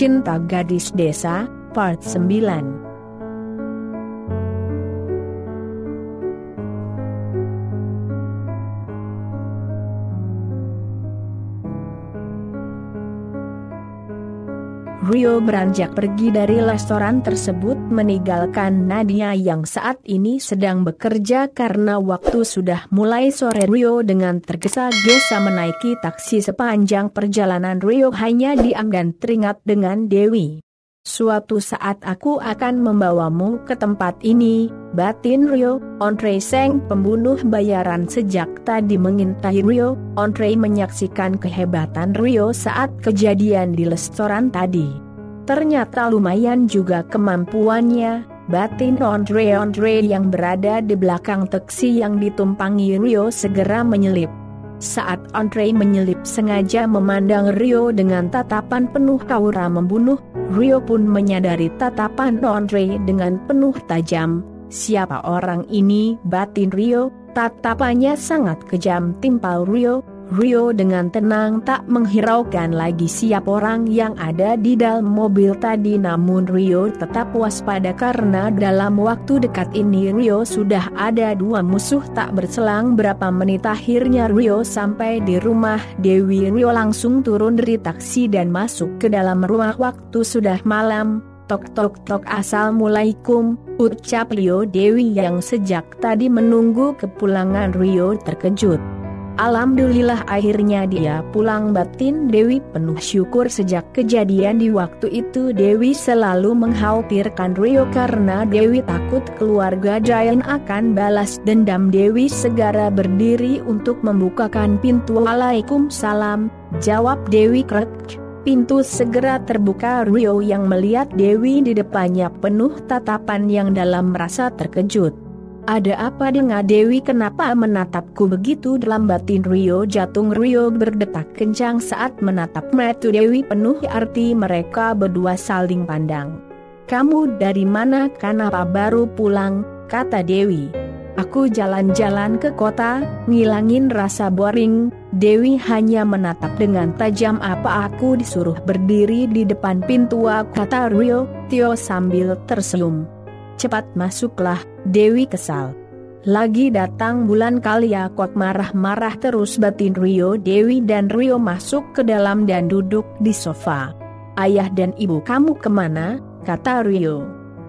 Cinta Gadis Desa, Part 9. Rio beranjak pergi dari restoran tersebut meninggalkan Nadia yang saat ini sedang bekerja karena waktu sudah mulai sore. Rio dengan tergesa-gesa menaiki taksi. Sepanjang perjalanan Rio hanya diam dan teringat dengan Dewi. Suatu saat aku akan membawamu ke tempat ini, batin Rio. Andre Seng pembunuh bayaran sejak tadi mengintai Rio. Andre menyaksikan kehebatan Rio saat kejadian di restoran tadi. Ternyata lumayan juga kemampuannya, batin Andre. Andre yang berada di belakang taksi yang ditumpangi Rio segera menyelip. Saat Andre menyelip sengaja memandang Rio dengan tatapan penuh aura membunuh, Rio pun menyadari tatapan Andre dengan penuh tajam. Siapa orang ini, batin Rio? Tatapannya sangat kejam timpal Rio. Rio dengan tenang tak menghiraukan lagi siapa orang yang ada di dalam mobil tadi. Namun Rio tetap waspada karena dalam waktu dekat ini Rio sudah ada dua musuh. Tak berselang berapa menit akhirnya Rio sampai di rumah Dewi. Rio langsung turun dari taksi dan masuk ke dalam rumah. Waktu sudah malam. Tok tok tok. Assalamualaikum, ucap Rio. Dewi yang sejak tadi menunggu kepulangan Rio terkejut. Alhamdulillah akhirnya dia pulang, batin Dewi penuh syukur. Sejak kejadian di waktu itu Dewi selalu mengkhawatirkan Rio karena Dewi takut keluarga Jayan akan balas dendam. Dewi segera berdiri untuk membukakan pintu. Waalaikumsalam, jawab Dewi. Krek, pintu segera terbuka. Rio yang melihat Dewi di depannya penuh tatapan yang dalam merasa terkejut. Ada apa dengan Dewi? Kenapa menatapku begitu dalam, batin Rio. Jantung Rio berdetak kencang saat menatap mata Dewi penuh arti. Mereka berdua saling pandang. Kamu dari mana? Kenapa baru pulang? Kata Dewi. Aku jalan-jalan ke kota, ngilangin rasa boring. Dewi hanya menatap dengan tajam. Apa aku disuruh berdiri di depan pintu? Kata Rio Tio sambil tersenyum. Cepat masuklah, Dewi kesal. Lagi datang bulan kali kok marah-marah terus, batin Rio. Dewi dan Rio masuk ke dalam dan duduk di sofa. Ayah dan ibu kamu kemana? Kata Rio.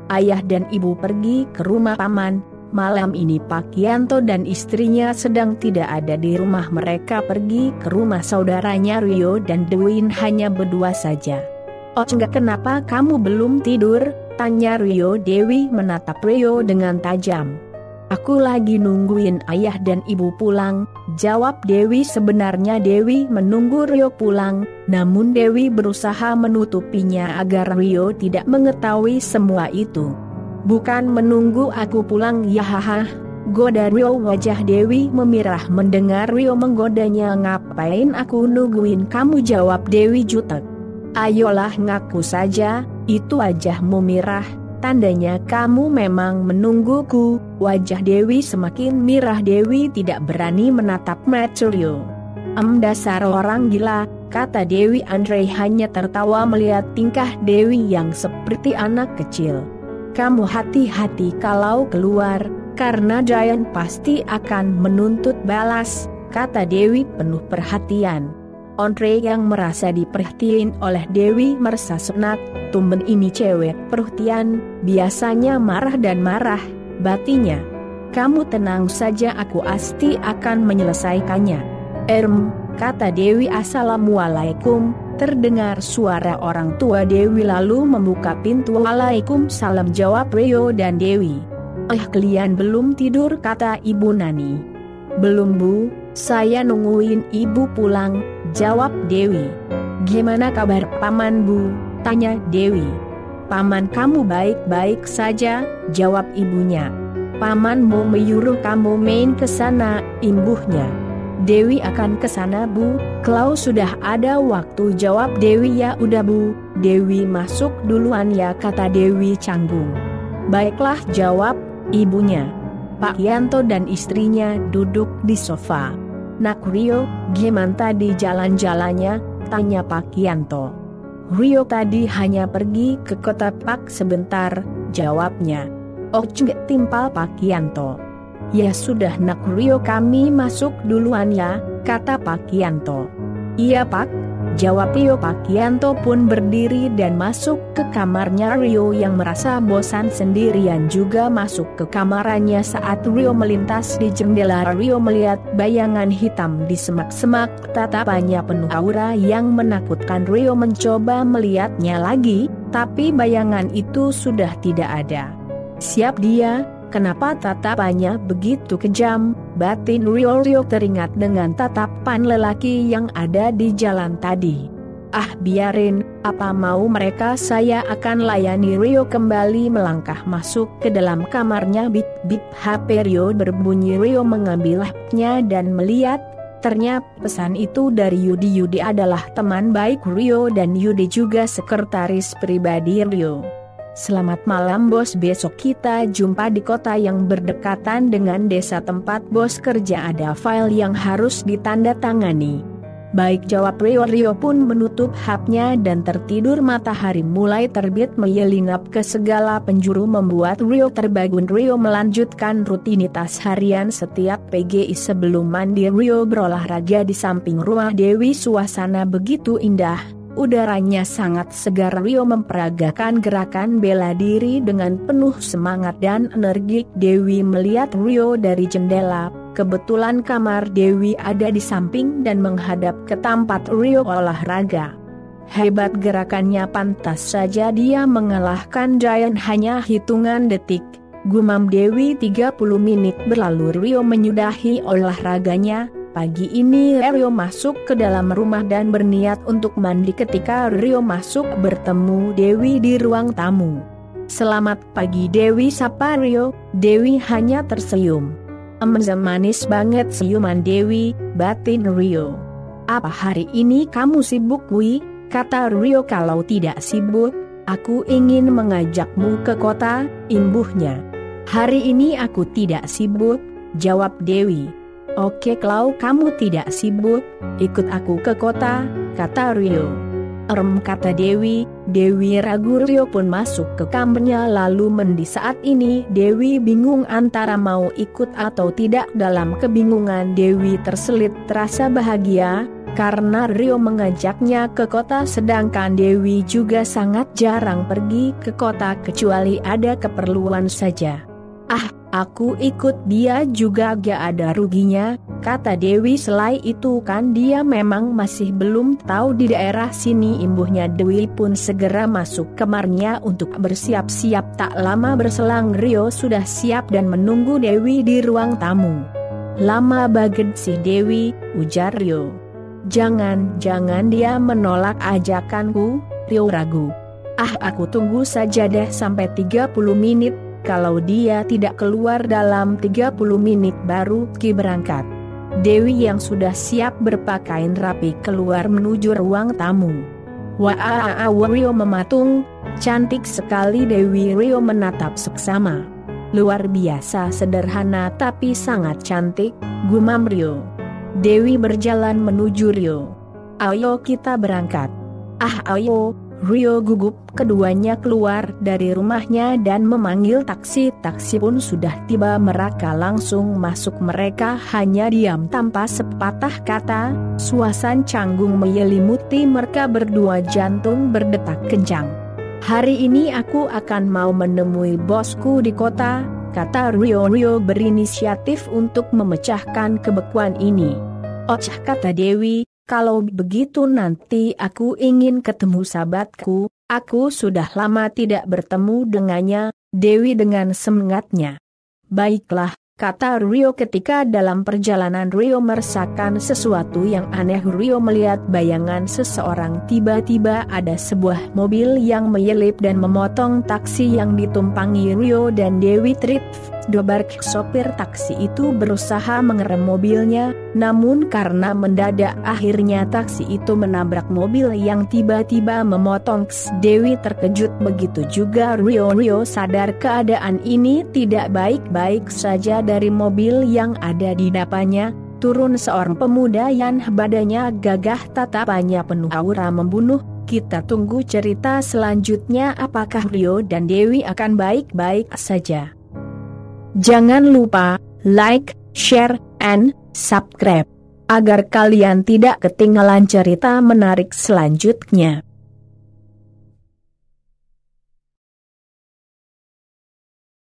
Ayah dan ibu pergi ke rumah paman. Malam ini Pak Yanto dan istrinya sedang tidak ada di rumah. Mereka pergi ke rumah saudaranya. Rio dan Dewi hanya berdua saja. Oh enggak, kenapa kamu belum tidur? Tanya Rio. Dewi menatap Rio dengan tajam. Aku lagi nungguin ayah dan ibu pulang, jawab Dewi. Sebenarnya Dewi menunggu Rio pulang, namun Dewi berusaha menutupinya agar Rio tidak mengetahui semua itu. Bukan menunggu aku pulang ya, haha, goda Rio. Wajah Dewi memirah mendengar Rio menggodanya. Ngapain aku nungguin kamu, jawab Dewi jutek. Ayolah ngaku saja, itu wajahmu mirah, tandanya kamu memang menungguku. Wajah Dewi semakin mirah. Dewi tidak berani menatap mata Rio. Dasar orang gila, kata Dewi. Andre hanya tertawa melihat tingkah Dewi yang seperti anak kecil. Kamu hati-hati kalau keluar, karena Jayan pasti akan menuntut balas, kata Dewi penuh perhatian. Andre yang merasa diperhatiin oleh Dewi merasa senang. Tumben ini cewek perhatian, biasanya marah dan marah, batinya. Kamu tenang saja, aku pasti akan menyelesaikannya. Kata Dewi. Assalamualaikum. Terdengar suara orang tua Dewi lalu membuka pintu. Waalaikumsalam, jawab Rio dan Dewi. Kalian belum tidur? Kata Ibu Nani. Belum Bu, saya nungguin ibu pulang, jawab Dewi. Gimana kabar paman Bu? Tanya Dewi. Paman kamu baik-baik saja, jawab ibunya. Paman mau menyuruh kamu main ke sana, imbuhnya. Dewi akan ke sana Bu, kalau sudah ada waktu, jawab Dewi. Ya udah Bu, Dewi masuk duluan ya, kata Dewi canggung. Baiklah, jawab ibunya. Pak Yanto dan istrinya duduk di sofa. Nak Rio, gimana tadi jalan-jalannya? Tanya Pak Yanto. Rio tadi hanya pergi ke kota Pak sebentar, jawabnya. Oh, timpal Pak Kianto. Ya sudah nak Rio, kami masuk duluan ya, kata Pak Kianto. Iya Pak, jawab Rio. Pak Kianto pun berdiri dan masuk ke kamarnya Rio yang merasa bosan sendirian juga masuk ke kamarnya. Saat Rio melintas di jendela, Rio melihat bayangan hitam di semak-semak, tatapannya penuh aura yang menakutkan. Rio mencoba melihatnya lagi, tapi bayangan itu sudah tidak ada. Siap dia, kenapa tatapannya begitu kejam? Batin Rio teringat dengan tatapan lelaki yang ada di jalan tadi. Ah biarin, apa mau mereka, saya akan layani. Rio kembali melangkah masuk ke dalam kamarnya. Bip bip, HP Rio berbunyi. Rio mengambil HP-nya dan melihat, ternyata pesan itu dari Yudi. Yudi adalah teman baik Rio dan Yudi juga sekretaris pribadi Rio. Selamat malam bos, besok kita jumpa di kota yang berdekatan dengan desa tempat bos kerja, ada file yang harus ditandatangani. Baik, jawab Rio. Rio pun menutup HP-nya dan tertidur. Matahari mulai terbit menyelinap ke segala penjuru membuat Rio terbangun. Rio melanjutkan rutinitas harian setiap pagi. Sebelum mandi Rio berolahraga di samping rumah Dewi. Suasana begitu indah, udaranya sangat segar. Rio memperagakan gerakan bela diri dengan penuh semangat dan energik. Dewi melihat Rio dari jendela. Kebetulan kamar Dewi ada di samping dan menghadap ke tempat Rio olahraga. Hebat gerakannya, pantas saja dia mengalahkan Giant hanya hitungan detik, gumam Dewi. 30 menit berlalu Rio menyudahi olahraganya. Pagi ini Rio masuk ke dalam rumah dan berniat untuk mandi. Ketika Rio masuk bertemu Dewi di ruang tamu. Selamat pagi Dewi, sapa Rio. Dewi hanya tersenyum. Manis banget senyuman Dewi, batin Rio. Apa hari ini kamu sibuk Wi? Kata Rio. Kalau tidak sibuk, aku ingin mengajakmu ke kota, imbuhnya. Hari ini aku tidak sibuk, jawab Dewi. Oke, kalau kamu tidak sibuk, ikut aku ke kota, kata Rio. Kata Dewi. Dewi ragu. Rio pun masuk ke kamarnya lalu mandi. Saat ini Dewi bingung antara mau ikut atau tidak. Dalam kebingungan Dewi terselit rasa bahagia, karena Rio mengajaknya ke kota sedangkan Dewi juga sangat jarang pergi ke kota kecuali ada keperluan saja. Ah, aku ikut dia juga gak ada ruginya, kata Dewi. Selain itu kan dia memang masih belum tahu di daerah sini, imbuhnya. Dewi pun segera masuk kamarnya untuk bersiap-siap. Tak lama berselang Rio sudah siap dan menunggu Dewi di ruang tamu. Lama banget sih Dewi, ujar Rio. Jangan dia menolak ajakanku, Rio ragu. Ah, aku tunggu saja deh sampai 30 menit. Kalau dia tidak keluar dalam 30 menit baru Ki berangkat. Dewi yang sudah siap berpakaian rapi keluar menuju ruang tamu. Wah, Rio mematung, cantik sekali Dewi. Rio menatap seksama. Luar biasa sederhana tapi sangat cantik, gumam Rio. Dewi berjalan menuju Rio. Ayo kita berangkat. Ah ayo, Rio gugup. Keduanya keluar dari rumahnya dan memanggil taksi. Taksi pun sudah tiba. Mereka langsung masuk. Mereka hanya diam tanpa sepatah kata. Suasana canggung menyelimuti mereka berdua. Jantung berdetak kencang. Hari ini aku akan mau menemui bosku di kota, kata Rio. Rio berinisiatif untuk memecahkan kebekuan ini. Oh, kata Dewi. Kalau begitu nanti aku ingin ketemu sahabatku, aku sudah lama tidak bertemu dengannya, Dewi dengan semangatnya. Baiklah, kata Rio. Ketika dalam perjalanan Rio merasakan sesuatu yang aneh. Rio melihat bayangan seseorang. Tiba-tiba ada sebuah mobil yang menyelip dan memotong taksi yang ditumpangi Rio dan Dewi. Dobar. Sopir taksi itu berusaha mengerem mobilnya, namun karena mendadak akhirnya taksi itu menabrak mobil yang tiba-tiba memotong Dewi. Terkejut, begitu juga Rio. Rio sadar keadaan ini tidak baik-baik saja. Dari mobil yang ada di depannya turun seorang pemuda yang badannya gagah, tatapannya penuh aura membunuh. Kita tunggu cerita selanjutnya, apakah Rio dan Dewi akan baik-baik saja. Jangan lupa like, share, and subscribe agar kalian tidak ketinggalan cerita menarik selanjutnya.